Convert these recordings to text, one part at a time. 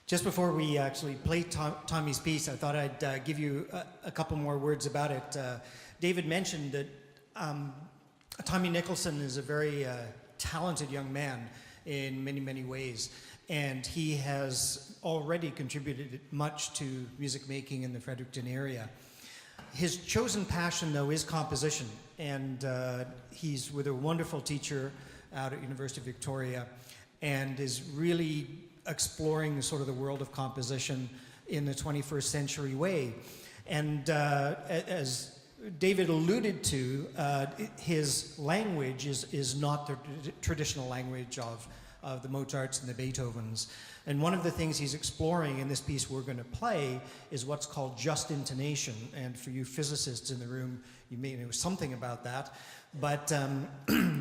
Just before we actually play Tommy's piece, I thought I'd give you a couple more words about it. David mentioned that Tommy Nicholson is a very talented young man in many, many ways, and he has already contributed much to music making in the Fredericton area. His chosen passion, though, is composition, and he's with a wonderful teacher out at University of Victoria, and is really exploring sort of the world of composition in the 21st century way. And as David alluded to, his language is not the traditional language of the Mozarts and the Beethovens. And one of the things he's exploring in this piece we're going to play is what's called just intonation. And for you physicists in the room, you may know something about that. But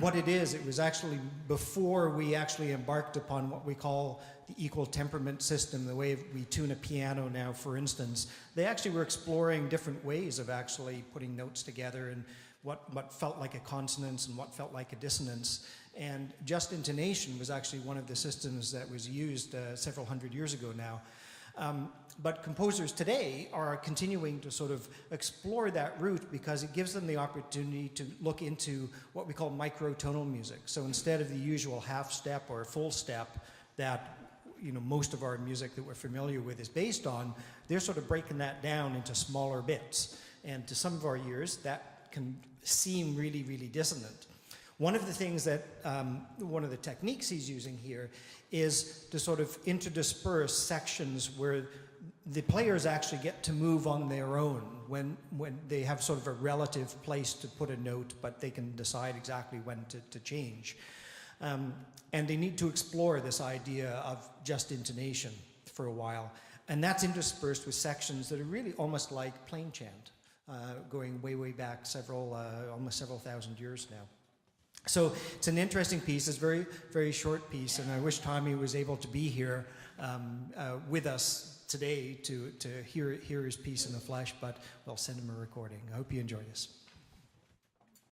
what it was actually before we actually embarked upon what we call the equal temperament system, the way we tune a piano now, for instance. They actually were exploring different ways of actually putting notes together and what felt like a consonance and what felt like a dissonance. And just intonation was actually one of the systems that was used several hundred years ago now. But composers today are continuing to sort of explore that route because it gives them the opportunity to look into what we call microtonal music. So instead of the usual half step or full step that most of our music that we're familiar with is based on, they're sort of breaking that down into smaller bits. And to some of our ears, that can seem really, really dissonant. One of the things that, one of the techniques he's using here is to sort of interdisperse sections where the players actually get to move on their own when they have sort of a relative place to put a note, but they can decide exactly when to change. And they need to explore this idea of just intonation for a while. And that's interspersed with sections that are really almost like plain chant, going way, way back almost several thousand years now. So it's an interesting piece. It's a very, very short piece, and I wish Tommy was able to be here with us today to hear his piece in the flesh, but we'll send him a recording. I hope you enjoy this.